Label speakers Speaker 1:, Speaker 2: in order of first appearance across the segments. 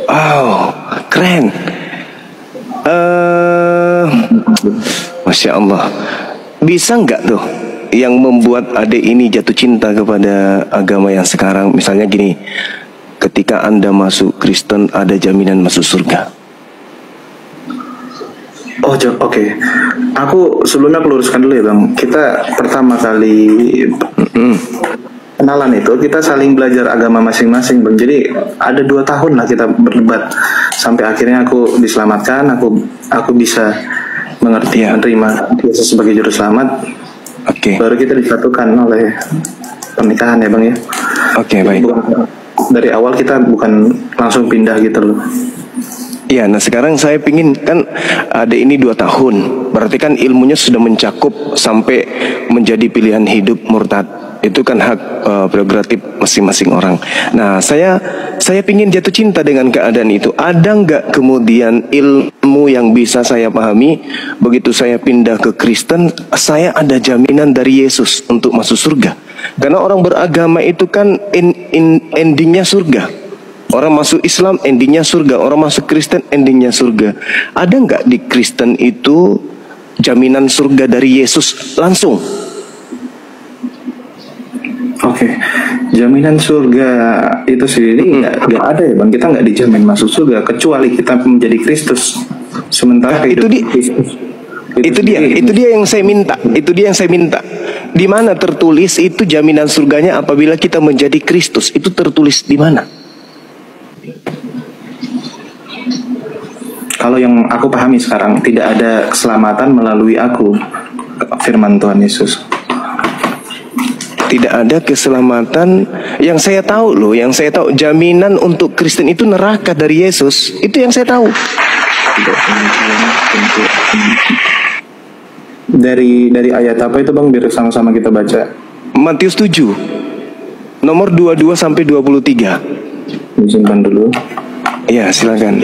Speaker 1: Wow, keren. Masya Allah. Bisa nggak tuh yang membuat adik ini jatuh cinta kepada agama yang sekarang? Misalnya gini, ketika Anda masuk Kristen ada jaminan masuk surga.
Speaker 2: Oh, oke. Aku sebelumnya aku luruskan dulu ya Bang. Kita pertama kali kenalan itu kita saling belajar agama masing-masing Bang. Jadi ada 2 tahun lah kita berdebat sampai akhirnya aku diselamatkan. Aku bisa mengerti, menerima Yesus sebagai juru selamat.
Speaker 1: Oke.
Speaker 2: Baru kita disatukan oleh pernikahan ya Bang ya.
Speaker 1: Oke, baik.
Speaker 2: Dari awal kita bukan langsung pindah gitu loh.
Speaker 1: Ya, nah sekarang saya pingin, kan ada ini 2 tahun, berarti kan ilmunya sudah mencakup sampai menjadi pilihan hidup murtad. Itu kan hak prerogatif masing-masing orang. Nah, saya pingin jatuh cinta dengan keadaan itu. Ada nggak kemudian ilmu yang bisa saya pahami, begitu saya pindah ke Kristen, saya ada jaminan dari Yesus untuk masuk surga? Karena orang beragama itu kan endingnya surga. Orang masuk Islam endingnya surga, orang masuk Kristen endingnya surga. Ada nggak di Kristen itu jaminan surga dari Yesus langsung?
Speaker 2: Oke, jaminan surga itu sendiri nggak ada ya Bang. Kita nggak dijamin masuk surga kecuali kita menjadi Kristus. Sementara
Speaker 1: itu dia yang saya minta. Itu dia yang saya minta. Di mana tertulis itu jaminan surganya apabila kita menjadi Kristus? Itu tertulis di mana?
Speaker 2: Kalau yang aku pahami sekarang, tidak ada keselamatan melalui aku, firman Tuhan Yesus.
Speaker 1: Tidak ada keselamatan. Yang saya tahu loh, yang saya tahu jaminan untuk Kristen itu neraka dari Yesus. Itu yang saya tahu.
Speaker 2: Dari ayat apa itu Bang, biar sama-sama kita baca.
Speaker 1: Matius 7 nomor 22 sampai 23.
Speaker 2: Simpan dulu.
Speaker 1: Ya, silakan.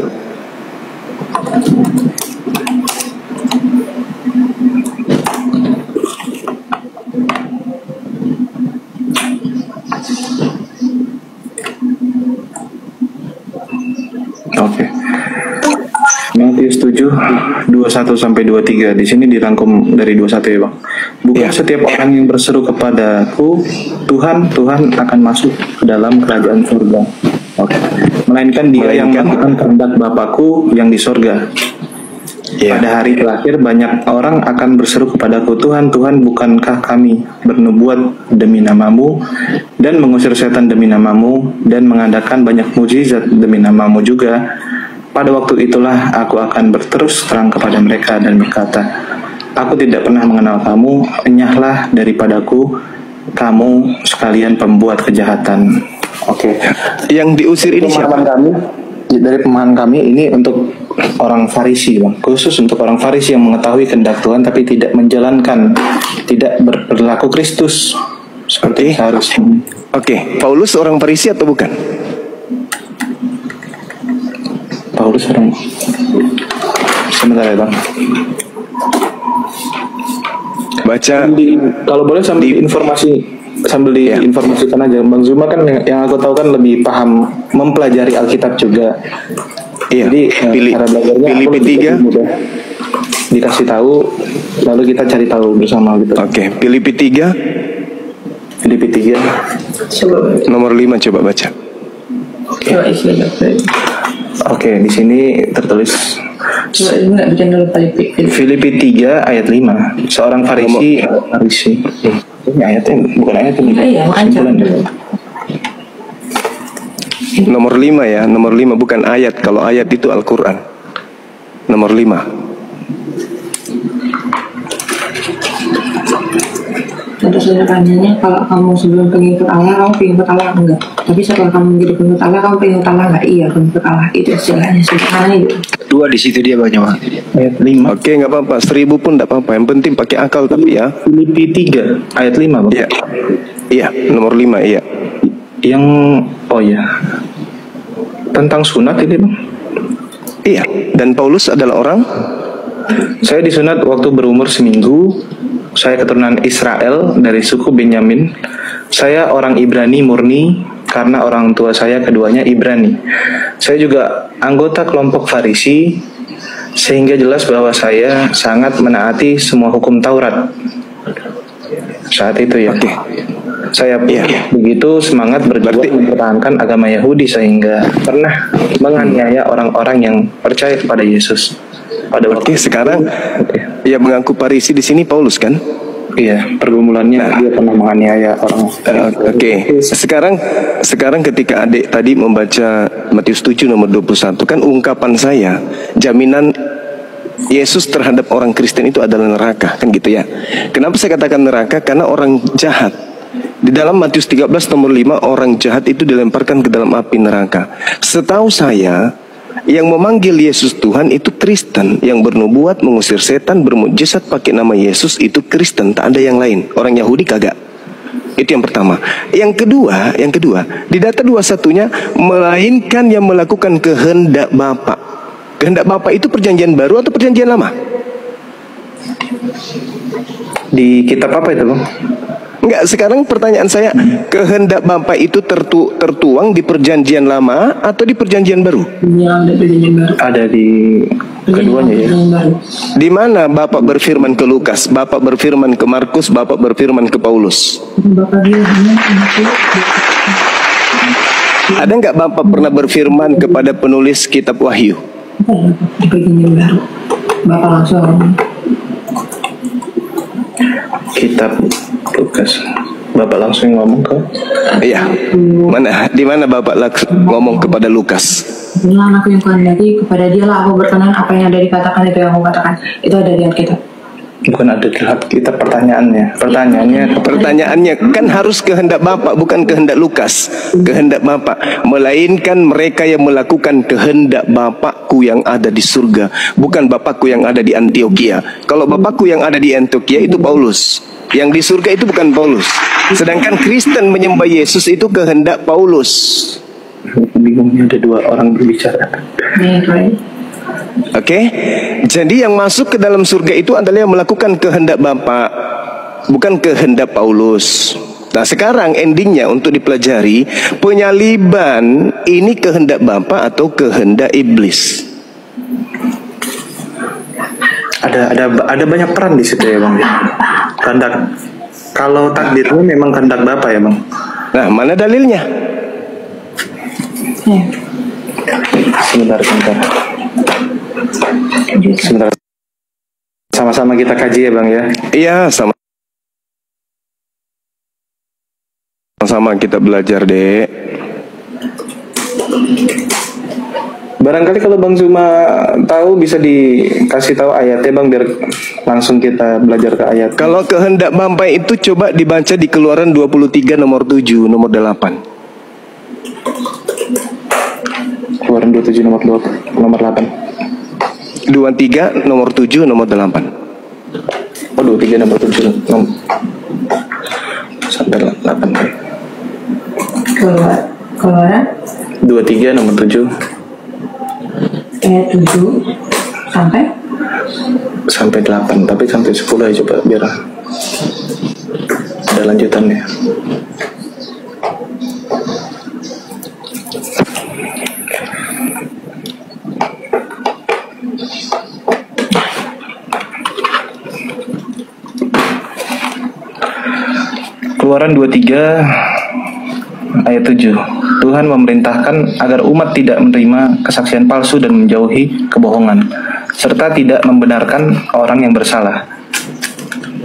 Speaker 2: Oke. Matius 7 21 sampai 23. Di sini dirangkum dari 21 ya Bang. Bukan setiap orang yang berseru kepadaku, Tuhan, Tuhan akan masuk ke dalam kerajaan surga. Oke. Melainkan dia yang melakukan kehendak Bapakku yang di surga. Pada hari terakhir banyak orang akan berseru kepadaku, Tuhan, Tuhan, bukankah kami bernubuat demi namamu dan mengusir setan demi namamu dan mengadakan banyak mukjizat demi namamu juga? Pada waktu itulah aku akan berterus terang kepada mereka dan berkata, aku tidak pernah mengenal kamu, enyahlah daripadaku, kamu sekalian pembuat kejahatan. Oke.
Speaker 1: Yang diusir ini siapa?
Speaker 2: Dari pemahaman kami ini untuk orang Farisi Bang, khusus untuk orang Farisi yang mengetahui kehendak Tuhan tapi tidak menjalankan, tidak berlaku Kristus seperti harusnya.
Speaker 1: Oke, Paulus orang Farisi atau bukan?
Speaker 2: Paulus orang, sebentar ya Bang.
Speaker 1: Baca.
Speaker 2: Kalau boleh sambil diinformasikan aja. Bang Zuma kan yang aku tahu kan lebih paham mempelajari Alkitab juga.
Speaker 1: Iya.
Speaker 2: Jadi cara belajarnya
Speaker 1: Filipi 3
Speaker 2: dikasih tahu, lalu kita cari tahu bersama gitu.
Speaker 1: Oke, Filipi 3 nomor 5 coba baca.
Speaker 2: Oke, di sini tertulis Filipi 3 ayat 5. Seorang Farisi. Ini ayatnya bukan ayat ini.
Speaker 1: Nomor 5 ya, nomor 5 bukan ayat. Kalau ayat itu Al-Quran. Nomor 5.
Speaker 3: Terus ada tanyanya, kalau kamu sebelum pengikut Allah, kamu pengikut Allah enggak? Tapi setelah kamu menjadi pengikut Allah, kamu pengikut Allah enggak? Iya, pengikut Allah. Itu istilahnya sederhana gitu.
Speaker 4: 2 di situ dia banyak Bang.
Speaker 2: Ayat 5.
Speaker 1: Oke, nggak apa-apa. 1000 pun nggak apa-apa. Yang penting pakai akal tapi ya.
Speaker 2: Filipi 3 ayat 5 Bang.
Speaker 1: Iya. Iya, nomor 5 iya.
Speaker 2: Yang tentang sunat ini Bang.
Speaker 1: Iya, dan Paulus adalah orang.
Speaker 2: Saya disunat waktu berumur seminggu. Saya keturunan Israel dari suku Benyamin. Saya orang Ibrani murni karena orang tua saya keduanya Ibrani. Saya juga anggota kelompok Farisi, sehingga jelas bahwa saya sangat menaati semua hukum Taurat saat itu ya.
Speaker 1: Oke.
Speaker 2: Saya begitu semangat berjuang mempertahankan agama Yahudi sehingga pernah menganiaya orang-orang yang percaya kepada Yesus.
Speaker 1: Oke, sekarang yang mengaku Farisi di sini Paulus kan?
Speaker 2: Iya, pergumulannya dia pernah menganiaya orang.
Speaker 1: Oke. Sekarang ketika adik tadi membaca Matius 7 nomor 21, kan ungkapan saya, jaminan Yesus terhadap orang Kristen itu adalah neraka, kan gitu ya. Kenapa saya katakan neraka? Karena orang jahat. Di dalam Matius 13 nomor 5, orang jahat itu dilemparkan ke dalam api neraka. Setahu saya, yang memanggil Yesus Tuhan itu Kristen, yang bernubuat, mengusir setan, bermujizat pakai nama Yesus itu Kristen, tak ada yang lain. Orang Yahudi kagak. Itu yang pertama. Yang kedua, di data 21-nya, melainkan yang melakukan kehendak Bapa. Kehendak Bapa itu perjanjian baru atau perjanjian lama?
Speaker 2: Di kitab apa itu, Bang?
Speaker 1: Enggak, sekarang pertanyaan saya, kehendak Bapa itu tertuang di perjanjian lama atau di perjanjian baru?
Speaker 3: Yang ada perjanjian baru.
Speaker 2: Ada di keduanya ya.
Speaker 1: Di mana Bapak berfirman ke Lukas, Bapak berfirman ke Markus, Bapak berfirman ke Paulus?
Speaker 3: Bapak bilang anakku.
Speaker 1: Ada enggak Bapak pernah berfirman kepada penulis kitab Wahyu?
Speaker 3: Di perjanjian baru. Bapak langsung
Speaker 2: Kitab Lukas. Bapak langsung ngomong ke?
Speaker 1: Iya. Di mana Bapak ngomong kepada Lukas?
Speaker 3: bilang aku yang kehendaki, kepada dialah aku berkenan, apa yang ada dikatakan itu yang aku katakan. Itu ada di Alkitab.
Speaker 2: Bukan ada di kitab pertanyaannya
Speaker 1: kan harus kehendak Bapak, bukan kehendak Lukas. Kehendak Bapak, melainkan mereka yang melakukan kehendak Bapakku yang ada di surga, bukan Bapakku yang ada di Antioquia. Kalau Bapakku yang ada di Antioquia itu Paulus, yang di surga itu bukan Paulus. Sedangkan Kristen menyembah Yesus itu kehendak Paulus.
Speaker 2: Bingungnya ada dua orang berbicara.
Speaker 1: Oke, jadi yang masuk ke dalam surga itu adalah yang melakukan kehendak Bapa, bukan kehendak Paulus. Nah sekarang endingnya untuk dipelajari, penyaliban ini kehendak Bapa atau kehendak iblis?
Speaker 2: Ada banyak peran di situ ya Bang. Kehendak, kalau takdirnya memang kehendak Bapa ya Bang.
Speaker 1: Nah mana dalilnya?
Speaker 2: Sebentar. Sama-sama kita kaji ya Bang ya.
Speaker 1: Iya, sama-sama kita belajar, Dek.
Speaker 2: Barangkali kalau Bang Zuma tahu bisa dikasih tahu ayatnya Bang, biar langsung kita belajar ke ayat.
Speaker 1: Kalau kehendak Bapa itu coba dibaca di Keluaran 23 nomor 7, nomor 8.
Speaker 2: Keluaran 27 nomor 8.
Speaker 1: 23 nomor 7 nomor 8.
Speaker 2: Oh 23 nomor 7 sampai 8.
Speaker 3: Keluaran
Speaker 2: 23 nomor 7
Speaker 3: ayat 7
Speaker 2: sampai 8, tapi sampai 10 ya coba biar ada lanjutannya. Keluaran 23 ayat 7. Tuhan memerintahkan agar umat tidak menerima kesaksian palsu dan menjauhi kebohongan, serta tidak membenarkan orang yang bersalah.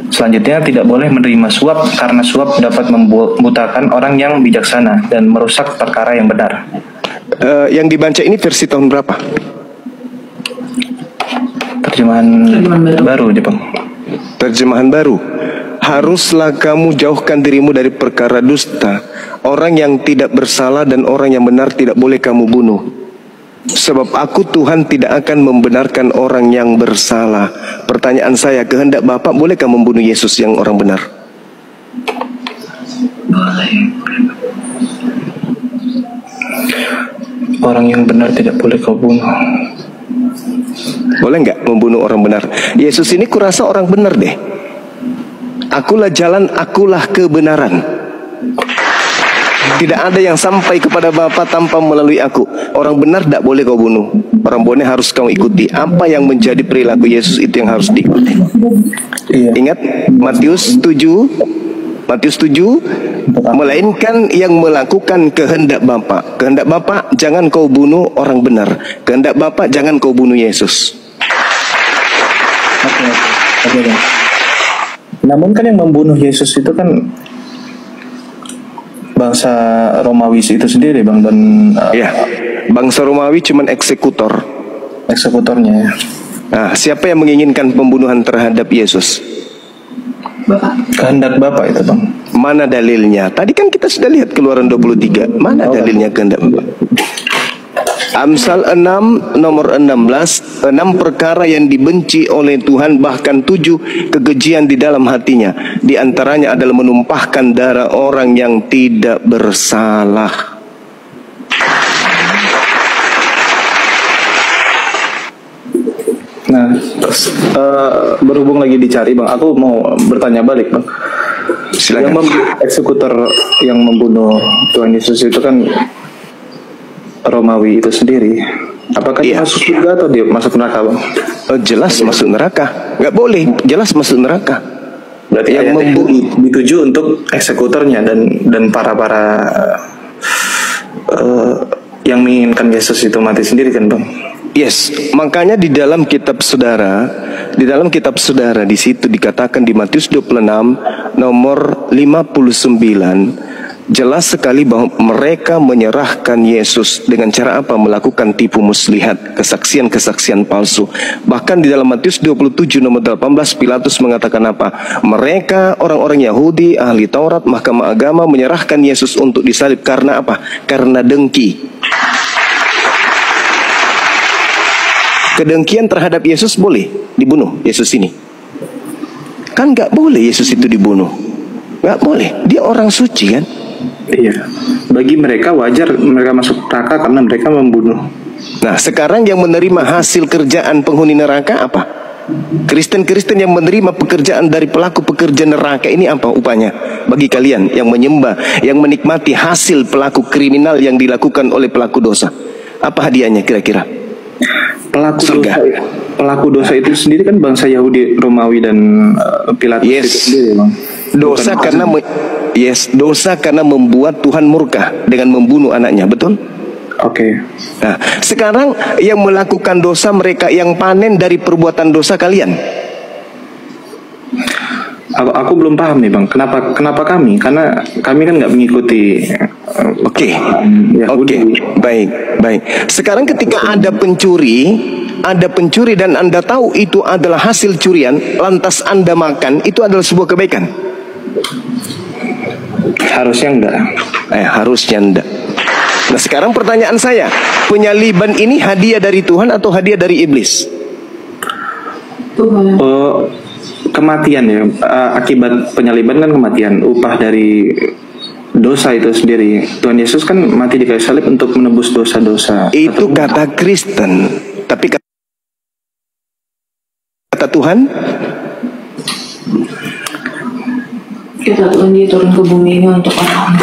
Speaker 2: Selanjutnya, tidak boleh menerima suap karena suap dapat membutakan orang yang bijaksana dan merusak perkara yang benar.
Speaker 1: Yang dibaca ini versi tahun berapa?
Speaker 2: Terjemahan baru Jepang.
Speaker 1: Terjemahan baru. Haruslah kamu jauhkan dirimu dari perkara dusta. Orang yang tidak bersalah dan orang yang benar tidak boleh kamu bunuh. Sebab aku Tuhan tidak akan membenarkan orang yang bersalah. Pertanyaan saya, kehendak Bapak bolehkah membunuh Yesus yang orang benar?
Speaker 3: boleh.
Speaker 2: Orang yang benar tidak boleh kau bunuh.
Speaker 1: Boleh nggak membunuh orang benar? Yesus ini kurasa orang benar deh. Akulah jalan, akulah kebenaran. Tidak ada yang sampai kepada Bapa tanpa melalui aku. Orang benar tidak boleh kau bunuh. Orang bodoh harus kau ikuti. Apa yang menjadi perilaku Yesus itu yang harus diikuti.
Speaker 2: Iya.
Speaker 1: Ingat Matius 7. Matius 7, melainkan yang melakukan kehendak Bapa. Kehendak Bapa, jangan kau bunuh orang benar. Kehendak Bapa, jangan kau bunuh Yesus.
Speaker 2: Oke. Namun kan yang membunuh Yesus itu kan bangsa Romawi itu sendiri, Bang, dan
Speaker 1: Ya, bangsa Romawi cuman eksekutor.
Speaker 2: eksekutornya ya.
Speaker 1: Nah, siapa yang menginginkan pembunuhan terhadap Yesus?
Speaker 3: Bapak.
Speaker 2: Kehendak Bapak itu, Bang.
Speaker 1: Mana dalilnya? Tadi kan kita sudah lihat Keluaran 23. Mana dalilnya kehendak Bapa? Amsal 6 nomor 16, 6 perkara yang dibenci oleh Tuhan, bahkan 7 kekejian di dalam hatinya. Di antaranya adalah menumpahkan darah orang yang tidak bersalah.
Speaker 2: Nah, berhubung lagi dicari, Bang, aku mau bertanya balik, Bang.
Speaker 1: Silakan.
Speaker 2: Eksekutor yang membunuh Tuhan Yesus itu kan Romawi itu sendiri. Apakah dia
Speaker 1: Iya.
Speaker 2: masuk surga atau dia masuk neraka, Bang?
Speaker 1: Jelas masuk neraka. Nggak boleh. Jelas masuk neraka.
Speaker 2: Berarti
Speaker 1: Yang
Speaker 2: ayat ini dituju untuk eksekutornya dan para yang menginginkan Yesus itu mati sendiri kan, Bang?
Speaker 1: Yes, makanya di dalam kitab saudara di situ dikatakan di Matius 26 nomor 59 jelas sekali bahwa mereka menyerahkan Yesus dengan cara apa? Melakukan tipu muslihat, kesaksian-kesaksian palsu. Bahkan di dalam Matius 27 nomor 18 Pilatus mengatakan apa? Mereka orang-orang Yahudi, ahli Taurat, mahkamah agama menyerahkan Yesus untuk disalib karena apa? Karena dengki. Kedengkian terhadap Yesus boleh dibunuh Yesus ini. Kan nggak boleh Yesus itu dibunuh. Nggak boleh. Dia orang suci kan.
Speaker 2: Iya. Bagi mereka wajar mereka masuk neraka karena mereka membunuh.
Speaker 1: Nah sekarang yang menerima hasil kerjaan penghuni neraka apa? Kristen-Kristen yang menerima pekerjaan dari pelaku pekerja neraka ini apa upahnya? Bagi kalian yang menyembah, yang menikmati hasil pelaku kriminal yang dilakukan oleh pelaku dosa, apa hadiahnya kira-kira?
Speaker 2: Pelaku dosa itu sendiri kan bangsa Yahudi, Romawi dan Pilatus
Speaker 1: Yes.
Speaker 2: itu sendiri, Bang.
Speaker 1: Dosa karena dosa karena membuat Tuhan murka dengan membunuh anaknya, betul?
Speaker 2: Oke.
Speaker 1: Nah, sekarang yang melakukan dosa mereka yang panen dari perbuatan dosa kalian.
Speaker 2: Aku belum paham nih, Bang. Kenapa kami? Karena kami kan nggak mengikuti.
Speaker 1: Oke,
Speaker 2: Yahudi.
Speaker 1: baik. Sekarang ketika ada pencuri dan Anda tahu itu adalah hasil curian, lantas Anda makan, itu adalah sebuah kebaikan.
Speaker 2: Harusnya enggak.
Speaker 1: Harusnya enggak. Nah sekarang pertanyaan saya, penyaliban ini hadiah dari Tuhan atau hadiah dari iblis?
Speaker 3: Tuhan.
Speaker 2: Kematian ya. Akibat penyaliban kan kematian. Upah dari dosa itu sendiri. Tuhan Yesus kan mati di kayu salib untuk menebus dosa-dosa.
Speaker 1: Itu kata Kristen. Tapi kata Tuhan,
Speaker 3: Kita Tuhan dia turun ke bumi ini untuk orang-orang.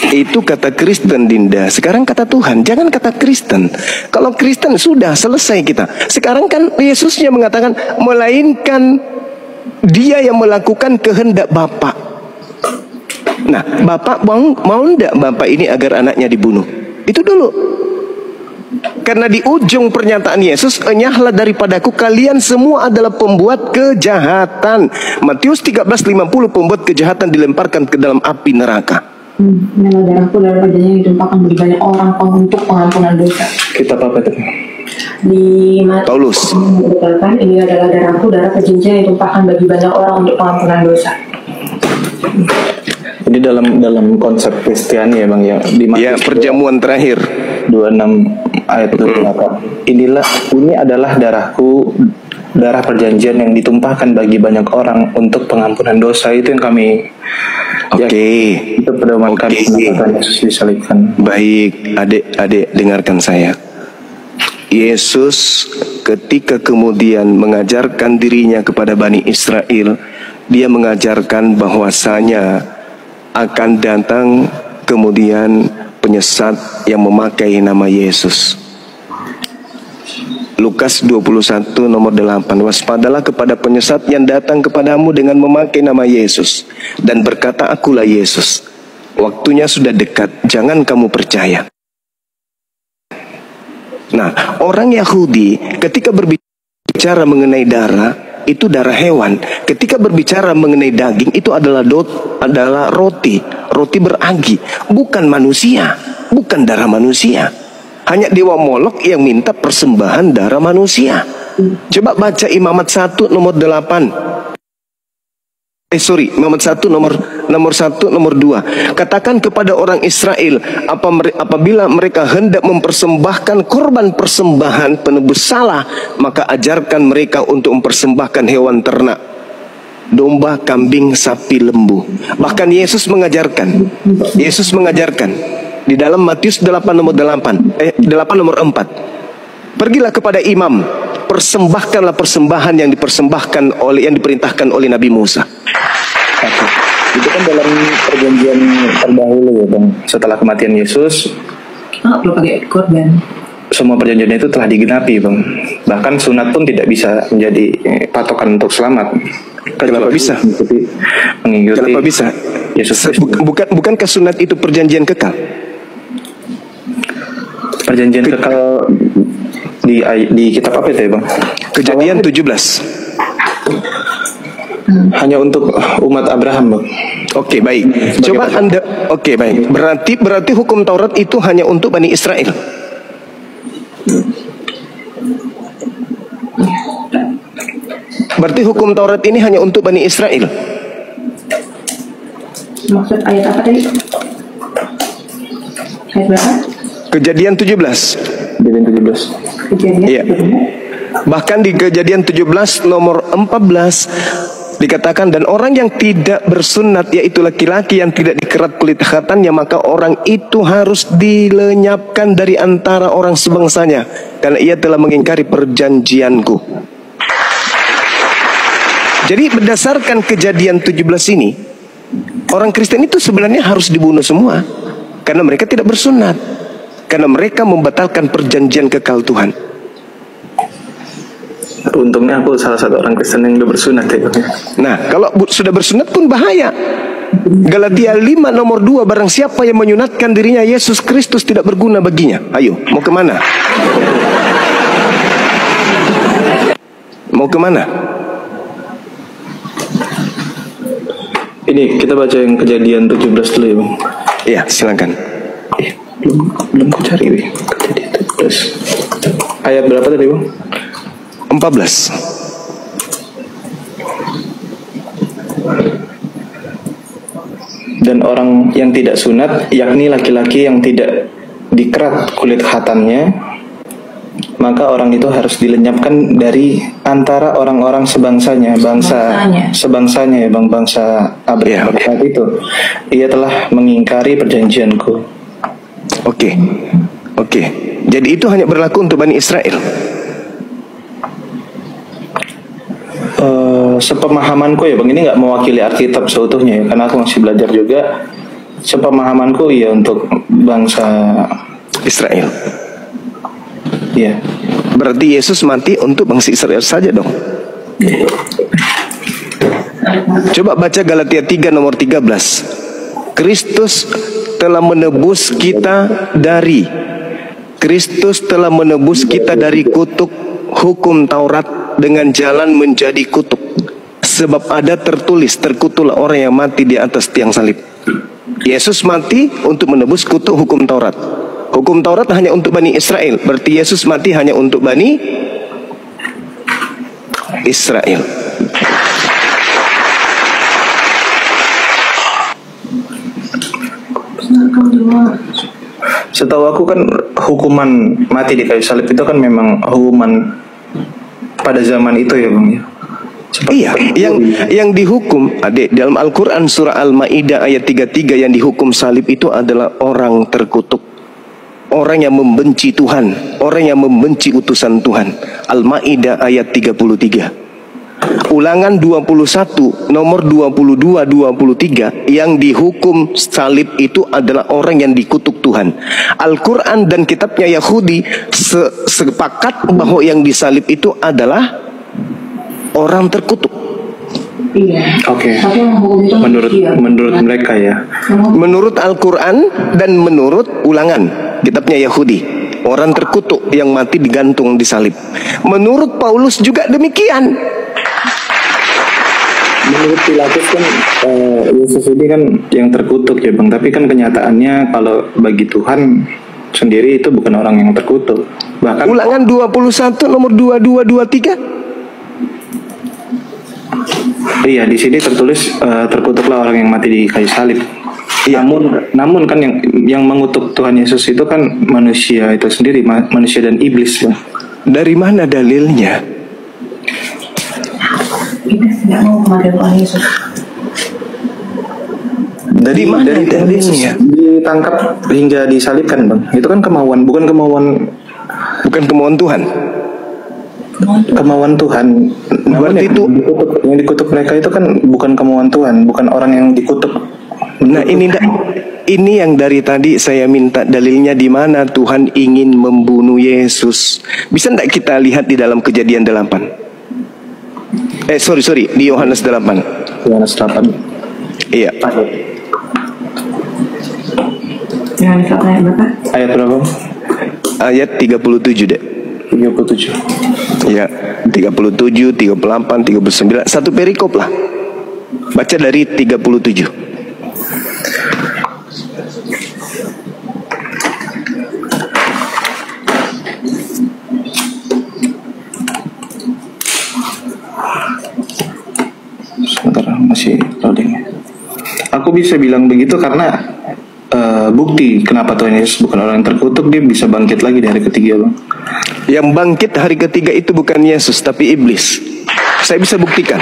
Speaker 1: itu kata Kristen, Dinda. Sekarang kata Tuhan, jangan kata Kristen. Kalau Kristen sudah selesai kita. Sekarang kan Yesusnya mengatakan, melainkan dia yang melakukan kehendak Bapa. Nah, Bapak mau enggak Bapak ini agar anaknya dibunuh? Itu dulu. Karena di ujung pernyataan Yesus, enyahlah daripadaku kalian semua adalah pembuat kejahatan. Matius 13:50, pembuat kejahatan dilemparkan ke dalam api neraka.
Speaker 3: Nama darahku darah perjanjian ditumpahkan bagi banyak orang untuk pengampunan dosa.
Speaker 2: Kitab apa itu?
Speaker 3: Di
Speaker 1: Paulus.
Speaker 3: dikatakan ini adalah darahku darah perjanjian yang ditumpahkan bagi banyak orang untuk pengampunan dosa.
Speaker 2: Jadi dalam konsep Kristiani ya, Bang, ya, di
Speaker 1: Ya, perjamuan terakhir.
Speaker 2: 26 ayat 28. Ini adalah darahku, darah perjanjian yang ditumpahkan bagi banyak orang untuk pengampunan dosa. Itu yang kami itu pedoman kami kenapa Yesus disalibkan.
Speaker 1: Baik, adik-adik dengarkan saya. Yesus ketika kemudian mengajarkan dirinya kepada Bani Israel, dia mengajarkan bahwasanya akan datang kemudian penyesat yang memakai nama Yesus. Lukas 21 nomor 8. Waspadalah kepada penyesat yang datang kepadamu dengan memakai nama Yesus dan berkata, akulah Yesus. Waktunya sudah dekat, jangan kamu percaya. Nah, orang Yahudi ketika berbicara mengenai darah, itu darah hewan. Ketika berbicara mengenai daging, itu adalah roti beragi, bukan manusia, bukan darah manusia. Hanya Dewa Molok yang minta persembahan darah manusia. Coba baca Imamat 1 nomor 8. Imamat 1 nomor 1 nomor 2. Katakan kepada orang Israel, apabila mereka hendak mempersembahkan korban persembahan penebus salah, maka ajarkan mereka untuk mempersembahkan hewan ternak, domba, kambing, sapi, lembu. Bahkan Yesus mengajarkan di dalam Matius 8 nomor 4. Pergilah kepada imam, persembahkanlah persembahan yang diperintahkan oleh Nabi Musa.
Speaker 2: Itu kan dalam perjanjian terdahulu ya Bang. Setelah kematian Yesus,
Speaker 3: belum pakai korban.
Speaker 2: Semua perjanjian itu telah digenapi Bang. Bahkan sunat pun tidak bisa menjadi patokan untuk selamat.
Speaker 1: Kenapa bisa?
Speaker 2: Mengikuti
Speaker 1: Kenapa bisa?
Speaker 2: Yesus.
Speaker 1: Bukankah sunat itu perjanjian kekal?
Speaker 2: Perjanjian kekal di kitab apa itu ya Bang?
Speaker 1: Kejadian 17.
Speaker 2: Hanya untuk umat Abraham Bang.
Speaker 1: Oke, baik. Coba Anda. Oke, baik. Berarti hukum Taurat itu hanya untuk Bani Israel. Berarti hukum Taurat ini hanya untuk Bani Israel.
Speaker 3: Maksud ayat apa tadi? Ayat berapa?
Speaker 1: Kejadian 17.
Speaker 3: Kejadian.
Speaker 1: Iya. Bahkan di Kejadian 17 nomor 14 dikatakan, dan orang yang tidak bersunat, yaitu laki-laki yang tidak dikerat kulit khatannya, maka orang itu harus dilenyapkan dari antara orang sebangsanya, karena ia telah mengingkari perjanjianku. Jadi berdasarkan Kejadian 17 ini, orang Kristen itu sebenarnya harus dibunuh semua, karena mereka tidak bersunat, karena mereka membatalkan perjanjian kekal Tuhan.
Speaker 2: Untungnya aku salah satu orang Kristen yang udah bersunat ya.
Speaker 1: Nah, kalau sudah bersunat pun bahaya. Galatia 5 nomor 2, barang siapa yang menyunatkan dirinya Yesus Kristus tidak berguna baginya. Ayo, mau kemana? Mau kemana?
Speaker 2: Ini kita baca yang Kejadian 17 dulu ya Bang.
Speaker 1: Iya, silakan.
Speaker 2: Belum ku cari Bang. Kejadian 17. Ayat berapa tadi Bang?
Speaker 1: 14.
Speaker 2: Dan orang yang tidak sunat, yakni laki-laki yang tidak dikerat kulit khatannya, maka orang itu harus dilenyapkan dari antara orang-orang sebangsanya, sebangsanya ya Bang, bangsa Abraham saat itu. Ia telah mengingkari perjanjianku.
Speaker 1: Oke. Jadi itu hanya berlaku untuk Bani Israel.
Speaker 2: Sepemahamanku ya Bang, ini nggak mewakili Alkitab seutuhnya ya, karena aku masih belajar juga. Sepemahamanku ya untuk bangsa
Speaker 1: Israel.
Speaker 2: Iya.
Speaker 1: Berarti Yesus mati untuk bangsa Israel saja dong. Coba baca Galatia 3 nomor 13. Kristus telah menebus kita dari kutuk hukum Taurat dengan jalan menjadi kutuk. Sebab ada tertulis, terkutuklah orang yang mati di atas tiang salib. Yesus mati untuk menebus kutuk hukum Taurat. Hukum Taurat hanya untuk Bani Israel. Berarti Yesus mati hanya untuk Bani Israel.
Speaker 2: Setahu aku kan hukuman mati di kayu salib itu kan memang hukuman pada zaman itu ya Bang ya.
Speaker 1: Iya, yang dihukum dalam Al-Quran surah Al-Ma'idah ayat 33, yang dihukum salib itu adalah orang terkutuk, orang yang membenci Tuhan, orang yang membenci utusan Tuhan. Al-Ma'idah ayat 33. Ulangan 21 nomor 22-23 yang dihukum salib itu adalah orang yang dikutuk Tuhan. Al-Quran dan kitabnya Yahudi sepakat bahwa yang disalib itu adalah orang terkutuk.
Speaker 3: Iya.
Speaker 2: Oke.
Speaker 3: Tapi yang hukum itu
Speaker 2: Menurut mereka ya.
Speaker 1: Menurut Al-Quran dan menurut ulangan kitabnya Yahudi, orang terkutuk yang mati digantung di salib. Menurut Paulus juga demikian.
Speaker 2: Menurut Pilatus kan Yesus ini kan yang terkutuk ya Bang. Tapi kan kenyataannya kalau bagi Tuhan sendiri itu bukan orang yang terkutuk. Bahkan
Speaker 1: Ulangan 21 nomor 22-23.
Speaker 2: iya, di sini tertulis terkutuklah orang yang mati di kayu salib.
Speaker 1: Iya.
Speaker 2: Namun kan yang mengutuk Tuhan Yesus itu kan manusia itu sendiri, manusia dan iblis, Bang.
Speaker 1: Dari mana dalilnya?
Speaker 3: Kita tidak mau kepada Tuhan Yesus.
Speaker 1: Dari mana dalilnya?
Speaker 2: Ditangkap hingga disalibkan, Bang. Itu kan bukan kemauan Tuhan. Kemauan Tuhan.
Speaker 1: Berarti itu
Speaker 2: yang dikutuk mereka itu kan bukan kemauan Tuhan, bukan orang yang dikutuk.
Speaker 1: Nah ini yang dari tadi saya minta dalilnya, di mana Tuhan ingin membunuh Yesus. Bisa tidak kita lihat di dalam Kejadian 8? Sorry, di Yohanes 8.
Speaker 2: Yohanes 8.
Speaker 1: Iya.
Speaker 3: Yang ayat berapa?
Speaker 2: Ayat berapa?
Speaker 1: Ayat 37 deh.
Speaker 2: 37.
Speaker 1: Ya, 37, 38, 39, satu perikop lah. Baca dari 37.
Speaker 2: Sebentar, masih loading. Aku bisa bilang begitu karena bukti kenapa Tuhan Yesus bukan orang yang terkutuk, dia bisa bangkit lagi di hari ketiga, Bang.
Speaker 1: Yang bangkit hari ketiga itu bukan Yesus tapi iblis. Saya bisa buktikan.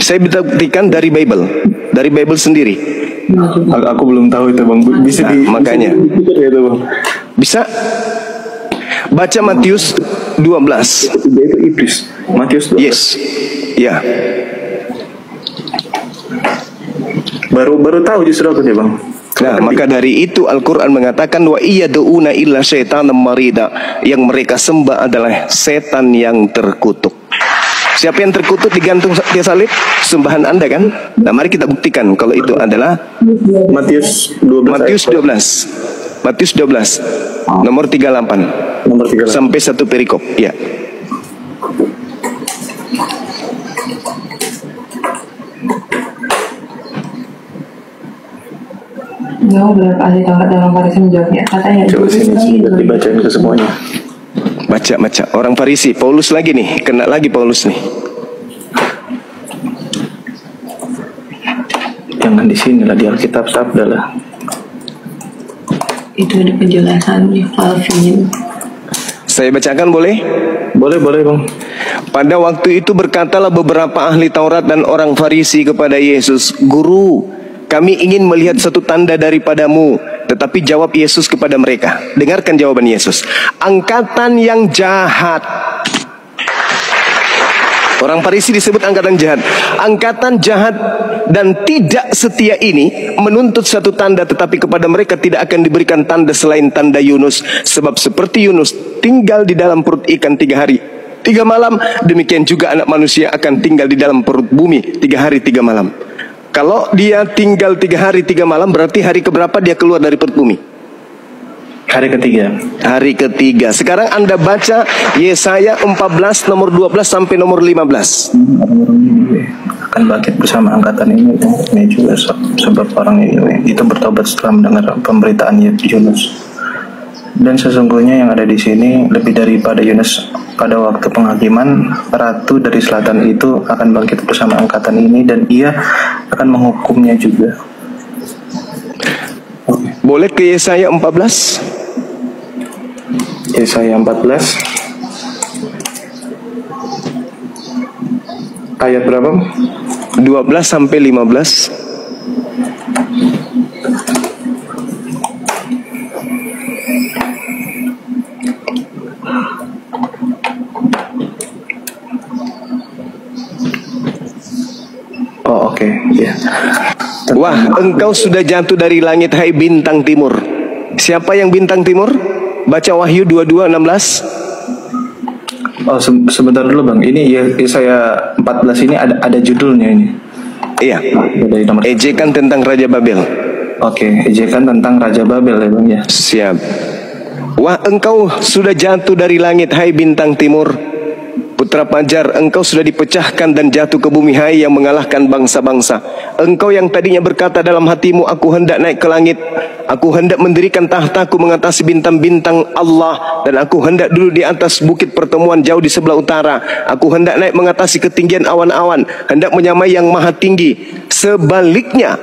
Speaker 1: Saya bisa buktikan dari Bible sendiri.
Speaker 2: Aku belum tahu itu, Bang. Bisa
Speaker 1: makanya.
Speaker 2: Bisa, Bang.
Speaker 1: Bisa. Baca Matius 12.
Speaker 2: Dia itu iblis. Matius 12.
Speaker 1: Yes. Ya.
Speaker 2: Baru tahu justru aku nih, Bang.
Speaker 1: Nah, maka dari itu Al-Quran mengatakan wa iyad'una illa syaitanam marida, yang mereka sembah adalah setan yang terkutuk. Siapa yang terkutuk digantung di salib? Sembahan Anda kan? Nah, mari kita buktikan kalau itu adalah
Speaker 2: Matius 12.
Speaker 1: Matius 12 nomor 38.
Speaker 2: Nomor 38.
Speaker 1: Sampai satu perikop. Ya.
Speaker 3: Jauh berapa ahli Taurat dalam Farisi menjawabnya, katanya
Speaker 2: Coba sini dibacain ke semuanya.
Speaker 1: Baca. Orang Farisi, Paulus lagi nih, kena lagi Paulus nih.
Speaker 2: Jangan di sini lah, di Alkitab sabda lah.
Speaker 3: itu ada penjelasannya Alvin.
Speaker 1: Saya bacakan boleh?
Speaker 2: Boleh, Bang.
Speaker 1: Pada waktu itu berkatalah beberapa ahli Taurat dan orang Farisi kepada Yesus, Guru, kami ingin melihat satu tanda daripadamu. Tetapi jawab Yesus kepada mereka. Dengarkan jawaban Yesus. Angkatan yang jahat. Orang Farisi disebut angkatan jahat. Angkatan jahat dan tidak setia ini menuntut satu tanda, tetapi kepada mereka tidak akan diberikan tanda selain tanda Yunus. Sebab seperti Yunus tinggal di dalam perut ikan 3 hari 3 malam, demikian juga anak manusia akan tinggal di dalam perut bumi 3 hari 3 malam. Kalau dia tinggal 3 hari 3 malam, berarti hari keberapa dia keluar dari perut bumi?
Speaker 2: Hari ketiga.
Speaker 1: Hari ketiga. Sekarang Anda baca Yesaya 14 nomor 12 sampai nomor 15.
Speaker 2: Akan bangkit bersama angkatan ini juga sebab orang ini itu bertobat setelah mendengar pemberitaan Yunus. Dan sesungguhnya yang ada di sini lebih daripada Yunus pada waktu penghakiman. Ratu dari selatan itu akan bangkit bersama angkatan ini dan ia akan menghukumnya juga.
Speaker 1: Boleh ke Yesaya 14?
Speaker 2: Yesaya 14 ayat berapa?
Speaker 1: 12 sampai 15.
Speaker 2: Oke, ya.
Speaker 1: Wah, engkau sudah jatuh dari langit, hai bintang timur. Siapa yang bintang timur? Baca Wahyu 22:16.
Speaker 2: Oh, sebentar dulu Bang. Ini ya saya 14 ini ada judulnya ini.
Speaker 1: Iya.
Speaker 2: Dari nomor.
Speaker 1: Ejekan tentang Raja Babel.
Speaker 2: Oke, ejekan tentang Raja Babel ya Bang ya.
Speaker 1: Siap. Wah, engkau sudah jatuh dari langit, hai bintang timur. Putra Fajar, engkau sudah dipecahkan dan jatuh ke bumi, hai yang mengalahkan bangsa-bangsa. Engkau yang tadinya berkata dalam hatimu, aku hendak naik ke langit, aku hendak mendirikan tahtaku mengatasi bintang-bintang Allah, dan aku hendak duduk di atas bukit pertemuan jauh di sebelah utara. Aku hendak naik mengatasi ketinggian awan-awan, hendak menyamai yang maha tinggi. Sebaliknya,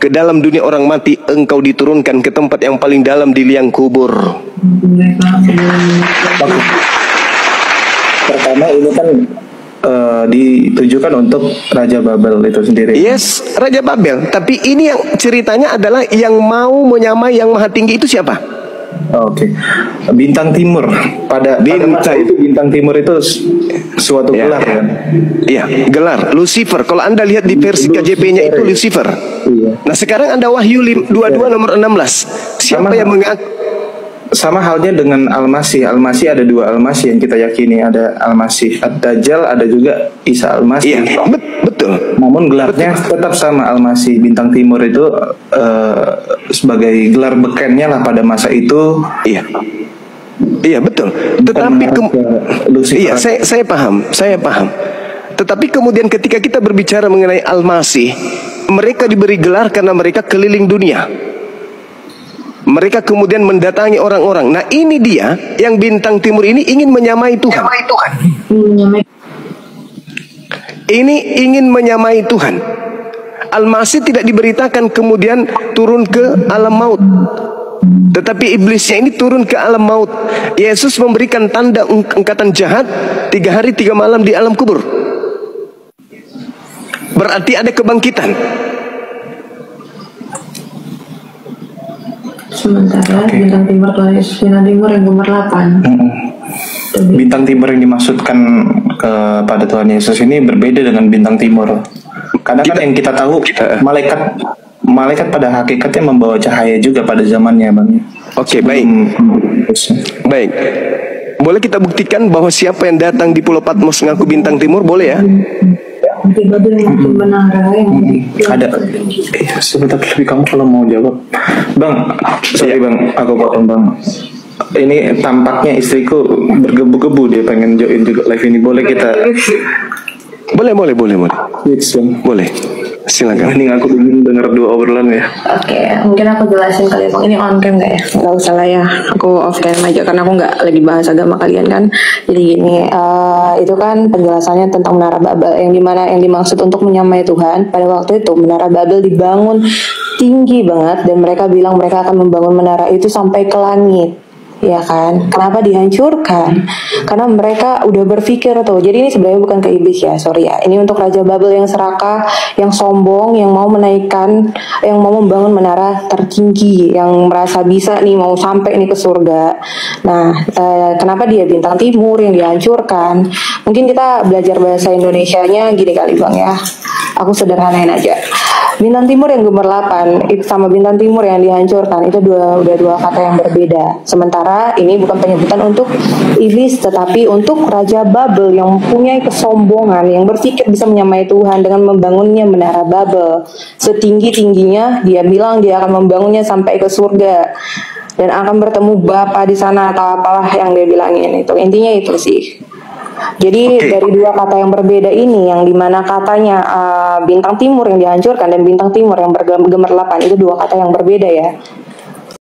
Speaker 1: ke dalam dunia orang mati, engkau diturunkan ke tempat yang paling dalam di liang kubur.
Speaker 2: Pertama ini kan ditujukan untuk Raja Babel itu sendiri.
Speaker 1: Yes, Raja Babel. Tapi ini yang ceritanya adalah yang mau menyamai yang maha tinggi itu siapa?
Speaker 2: Oke. Bintang Timur. Pada masa itu Bintang Timur itu suatu gelar kan?
Speaker 1: Iya, gelar Lucifer. Kalau Anda lihat di versi KJP-nya itu Lucifer.
Speaker 2: Iya.
Speaker 1: Nah, sekarang Anda Wahyu 22 nomor 16. Siapa yang mengaku?
Speaker 2: Sama halnya dengan Al-Masih. Al-Masih ada dua Al-Masih yang kita yakini. Ada Al-Masih Ad-Dajjal, ada juga Isa Al-Masih.
Speaker 1: Iya, betul.
Speaker 2: Namun gelarnya tetap sama. Al-Masih Bintang Timur itu sebagai gelar bekennya lah pada masa itu.
Speaker 1: Iya. Iya, betul. Tetapi iya, saya paham. Tetapi kemudian ketika kita berbicara mengenai Al-Masih, mereka diberi gelar karena mereka keliling dunia. Mereka kemudian mendatangi orang-orang. Nah, ini dia yang bintang timur ini ingin menyamai Tuhan. Ini ingin menyamai Tuhan. Al-Masih tidak diberitakan kemudian turun ke alam maut, tetapi iblisnya ini turun ke alam maut. Yesus memberikan tanda angkatan jahat 3 hari 3 malam di alam kubur. Berarti ada kebangkitan.
Speaker 3: Sementara bintang timur yang nomor 8.
Speaker 2: Bintang timur yang dimaksudkan kepada Tuhan Yesus ini berbeda dengan bintang timur. Karena kan yang kita tahu malaikat pada hakikatnya membawa cahaya juga pada zamannya, Bang.
Speaker 1: Oke, baik. Baik. Boleh kita buktikan bahwa siapa yang datang di Pulau Patmos ngaku bintang timur, boleh ya?
Speaker 3: Babel yang menara yang
Speaker 2: ada. Sebentar lebih kamu kalau mau jawab, Bang. Sorry Bang, aku potong Bang. Ini tampaknya istriku bergebu-gebu, dia pengen join juga live ini. Boleh kita?
Speaker 1: Boleh.
Speaker 2: Yes, Bang.
Speaker 1: Boleh. Silakan.
Speaker 2: Mending aku denger dua obrolan ya.
Speaker 3: Oke, mungkin aku jelasin kali Bang. Ini on cam nggak ya? Nggak usah lah ya. Aku off cam aja karena aku nggak lagi bahas agama kalian kan. Jadi gini, itu kan penjelasannya tentang Menara Babel yang dimana yang dimaksud untuk menyamai Tuhan. Pada waktu itu Menara Babel dibangun tinggi banget dan mereka bilang mereka akan membangun menara itu sampai ke langit. Ya kan, kenapa dihancurkan? Karena mereka udah berpikir tuh. Jadi ini sebenarnya bukan ke iblis ya, sorry ya. Ini untuk Raja Babel yang serakah, yang sombong, yang mau menaikkan, yang mau membangun menara tertinggi, yang merasa bisa nih mau sampai nih ke surga. Nah, kenapa dia bintang timur yang dihancurkan? Mungkin kita belajar bahasa Indonesianya gini kali Bang ya. Aku sederhanain aja. Bintang timur yang nomor 8 itu sama bintang timur yang dihancurkan itu udah dua kata yang berbeda. Sementara ini bukan penyebutan untuk iblis tetapi untuk Raja Babel yang mempunyai kesombongan, yang berpikir bisa menyamai Tuhan dengan membangunnya menara Babel. Setinggi-tingginya dia bilang dia akan membangunnya sampai ke surga dan akan bertemu Bapa di sana atau apalah yang dia bilangin itu. Intinya itu sih. Jadi dari dua kata yang berbeda ini yang dimana katanya bintang timur yang dihancurkan dan bintang timur yang bergemer 8 itu dua kata yang berbeda ya.